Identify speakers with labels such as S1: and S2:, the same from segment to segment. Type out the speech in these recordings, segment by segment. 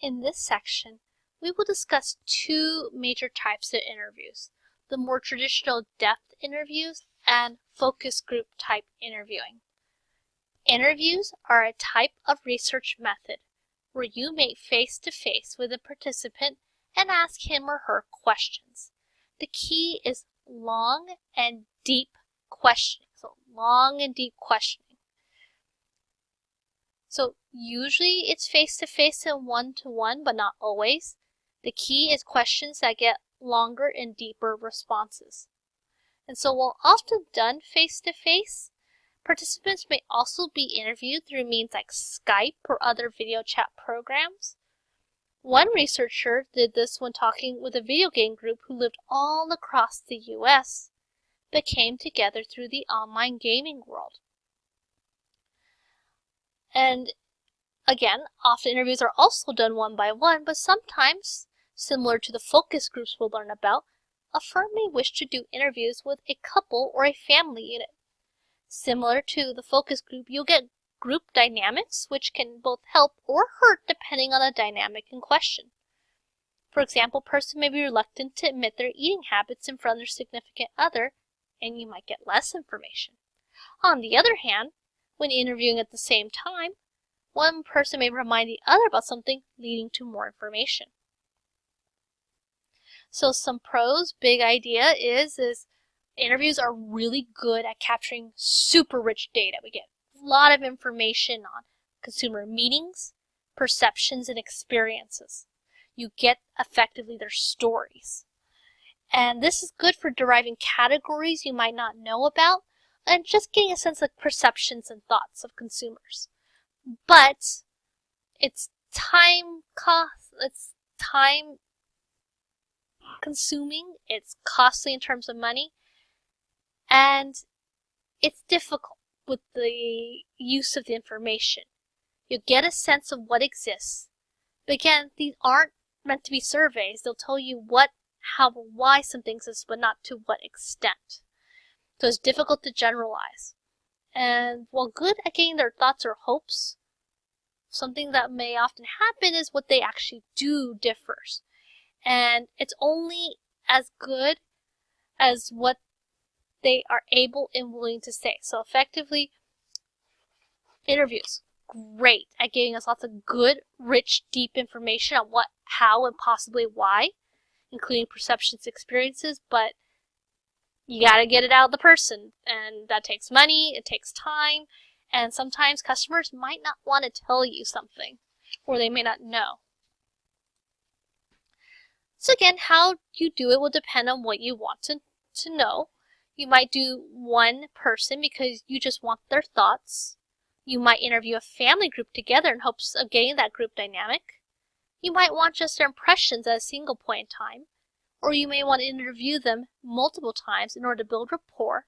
S1: In this section, we will discuss two major types of interviews, the more traditional depth interviews and focus group type interviewing. Interviews are a type of research method where you meet face-to-face with a participant and ask him or her questions. The key is long and deep questioning. So long and deep questioning. So usually it's face-to-face and one-to-one, but not always. The key is questions that get longer and deeper responses. And so while often done face-to-face, participants may also be interviewed through means like Skype or other video chat programs. One researcher did this when talking with a video game group who lived all across the US, but came together through the online gaming world. And again, often interviews are also done one by one, but sometimes, similar to the focus groups we'll learn about, a firm may wish to do interviews with a couple or a family unit. Similar to the focus group, you'll get group dynamics, which can both help or hurt depending on the dynamic in question. For example, a person may be reluctant to admit their eating habits in front of their significant other, and you might get less information. On the other hand, when interviewing at the same time, one person may remind the other about something, leading to more information. So some pros, big idea is interviews are really good at capturing super rich data. We get a lot of information on consumer meetings, perceptions, and experiences. You get effectively their stories. And this is good for deriving categories you might not know about and just getting a sense of perceptions and thoughts of consumers. But it's time consuming, it's costly in terms of money, and it's difficult with the use of the information. You get a sense of what exists. But again, these aren't meant to be surveys. They'll tell you what, how, why some things exist, but not to what extent. So it's difficult to generalize. And while good at getting their thoughts or hopes, something that may often happen is what they actually do differs. And it's only as good as what they are able and willing to say. So effectively, interviews, great at giving us lots of good, rich, deep information on what, how, and possibly why, including perceptions, experiences, but you gotta get it out of the person, and that takes money, it takes time, and sometimes customers might not want to tell you something, or they may not know. So again, how you do it will depend on what you want to know. You might do one person because you just want their thoughts. You might interview a family group together in hopes of getting that group dynamic. You might want just their impressions at a single point in time. Or you may want to interview them multiple times in order to build rapport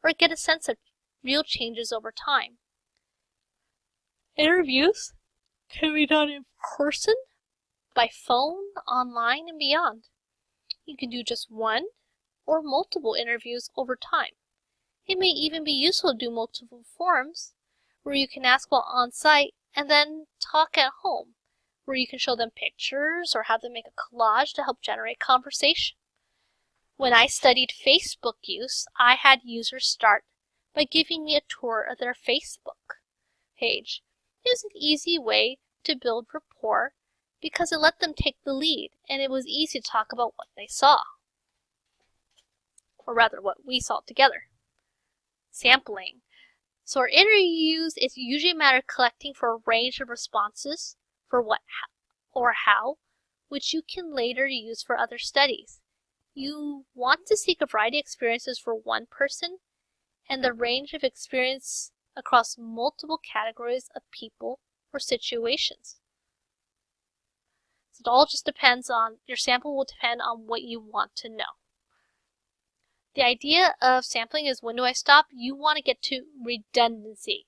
S1: or get a sense of real changes over time. Interviews can be done in person, by phone, online, and beyond. You can do just one or multiple interviews over time. It may even be useful to do multiple forums where you can ask while on site and then talk at home, where you can show them pictures or have them make a collage to help generate conversation. When I studied Facebook use, I had users start by giving me a tour of their Facebook page. It was an easy way to build rapport because it let them take the lead, and it was easy to talk about what they saw. Or rather, what we saw together. Sampling. So our interviews is usually a matter of collecting for a range of responses for what or how, which you can later use for other studies. You want to seek a variety of experiences for one person and the range of experience across multiple categories of people or situations. So it all just depends on, your sample will depend on what you want to know. The idea of sampling is, when do I stop? You want to get to redundancy.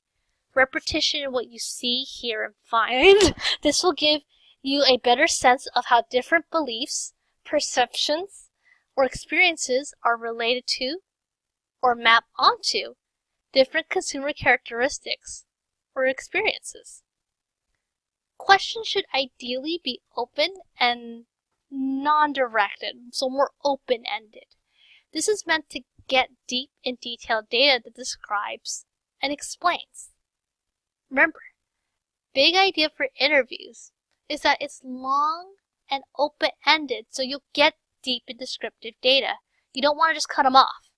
S1: Repetition of what you see, hear, and find. This will give you a better sense of how different beliefs, perceptions, or experiences are related to or map onto different consumer characteristics or experiences. Questions should ideally be open and non-directed, so more open-ended. This is meant to get deep and detailed data that describes and explains. Remember, big idea for interviews is that it's long and open-ended, so you'll get deep and descriptive data. You don't want to just cut them off.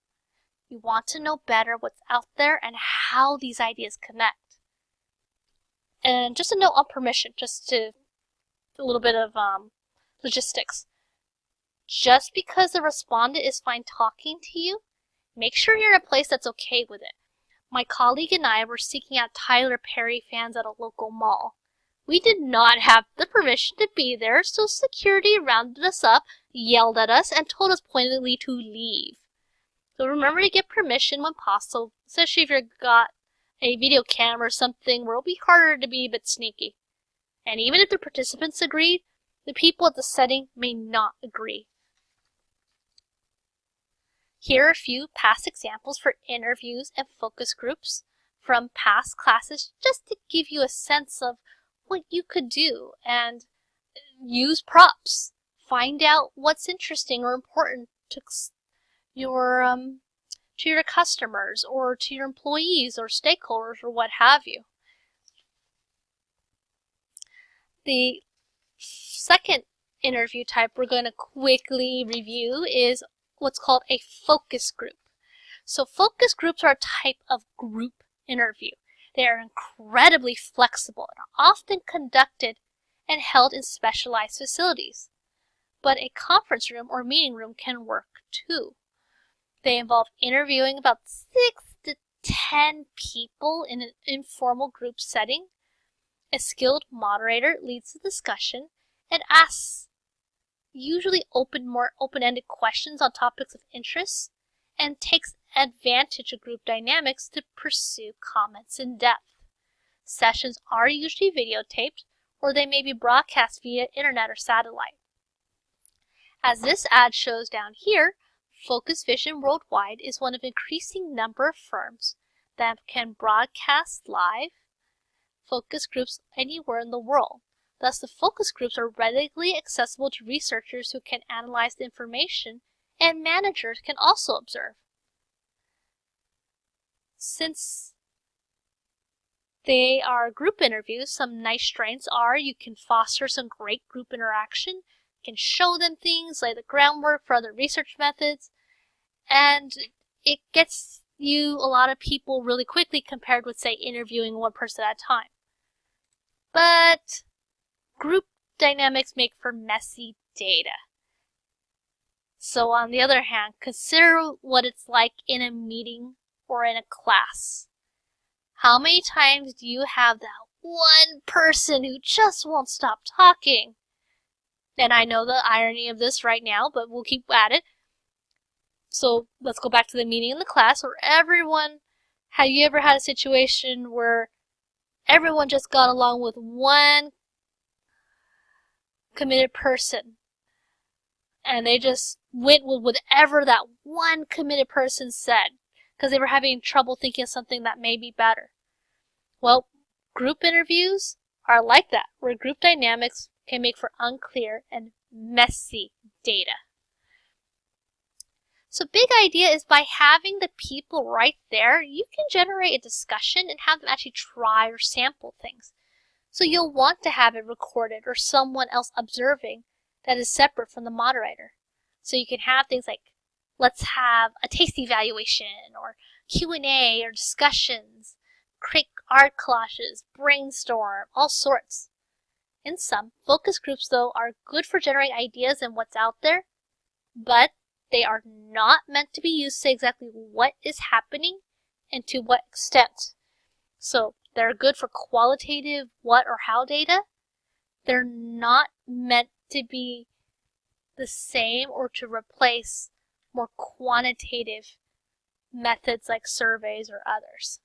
S1: You want to know better what's out there and how these ideas connect. And just a note on permission, just to a little bit of logistics. Just because the respondent is fine talking to you, make sure you're in a place that's okay with it. My colleague and I were seeking out Tyler Perry fans at a local mall. We did not have the permission to be there, so security rounded us up, yelled at us, and told us pointedly to leave. So remember to get permission when possible, especially if you've got a video camera or something where it'll be harder to be a bit sneaky. And even if the participants agreed, the people at the setting may not agree. Here are a few past examples for interviews and focus groups from past classes, just to give you a sense of what you could do, and use props. Find out what's interesting or important to your customers or to your employees or stakeholders or what have you. The second interview type we're going to quickly review is what's called a focus group. So focus groups are a type of group interview. They are incredibly flexible and are often conducted and held in specialized facilities. But a conference room or meeting room can work too. They involve interviewing about 6 to 10 people in an informal group setting. A skilled moderator leads the discussion and asks usually more open-ended questions on topics of interest and takes advantage of group dynamics to pursue comments in depth. Sessions are usually videotaped, or they may be broadcast via internet or satellite. As this ad shows down here, Focus Vision Worldwide is one of an increasing number of firms that can broadcast live focus groups anywhere in the world. Thus, the focus groups are readily accessible to researchers who can analyze the information, and managers can also observe. Since they are group interviews, some nice strengths are you can foster some great group interaction, you can show them things, lay the groundwork for other research methods, and it gets you a lot of people really quickly compared with, say, interviewing one person at a time. But group dynamics make for messy data. So on the other hand, consider what it's like in a meeting or in a class. How many times do you have that one person who just won't stop talking? And I know the irony of this right now, but we'll keep at it. So let's go back to the meeting in the class where have you ever had a situation where everyone just got along with one committed person and they just went with whatever that one committed person said because they were having trouble thinking of something that may be better? Well, group interviews are like that, where group dynamics can make for unclear and messy data. So big idea is by having the people right there, you can generate a discussion and have them actually try or sample things. So you'll want to have it recorded or someone else observing that is separate from the moderator. So you can have things like, let's have a taste evaluation or Q&A or discussions, create art collages, brainstorm, all sorts. In some, focus groups, though, are good for generating ideas and what's out there, but they are not meant to be used to say exactly what is happening and to what extent. So they're good for qualitative what or how data. They're not meant to be the same or to replace more quantitative methods like surveys or others.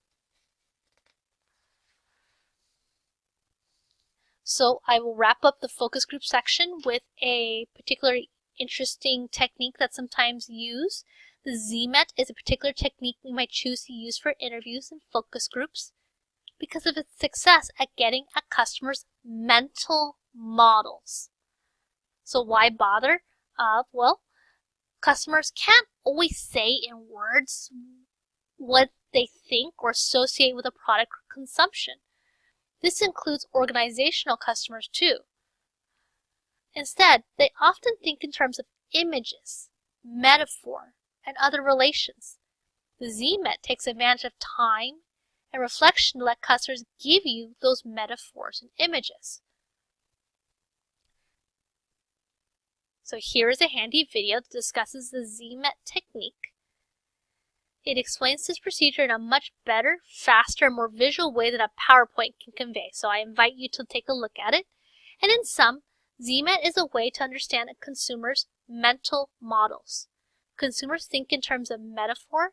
S1: So I will wrap up the focus group section with a particularly interesting technique that's sometimes used. The ZMET is a particular technique we might choose to use for interviews and focus groups. because of its success at getting at customers' mental models. So why bother? Well, customers can't always say in words what they think or associate with a product consumption. This includes organizational customers too. Instead, they often think in terms of images, metaphor, and other relations. The ZMET takes advantage of time and reflection to let customers give you those metaphors and images. So here is a handy video that discusses the ZMET technique. It explains this procedure in a much better, faster, and more visual way than a PowerPoint can convey. So I invite you to take a look at it. And in sum, ZMET is a way to understand a consumer's mental models. Consumers think in terms of metaphor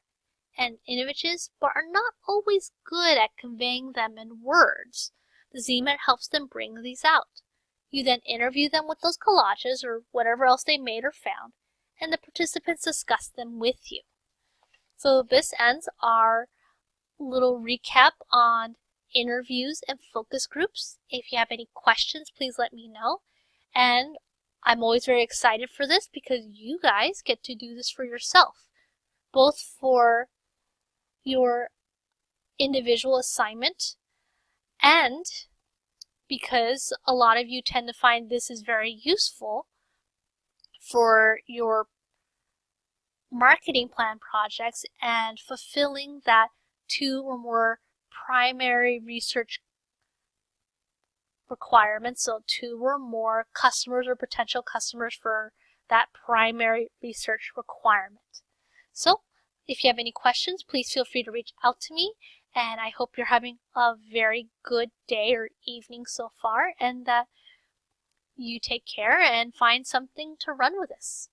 S1: and images, but are not always good at conveying them in words. The ZMET helps them bring these out. You then interview them with those collages or whatever else they made or found, and the participants discuss them with you. So this ends our little recap on interviews and focus groups. If you have any questions, please let me know. And I'm always very excited for this because you guys get to do this for yourself, both for your individual assignment and because a lot of you tend to find this is very useful for your marketing plan projects and fulfilling that 2 or more primary research requirements, so 2 or more customers or potential customers for that primary research requirement. So if you have any questions, please feel free to reach out to me, and I hope you're having a very good day or evening so far, and that you take care and find something to run with this.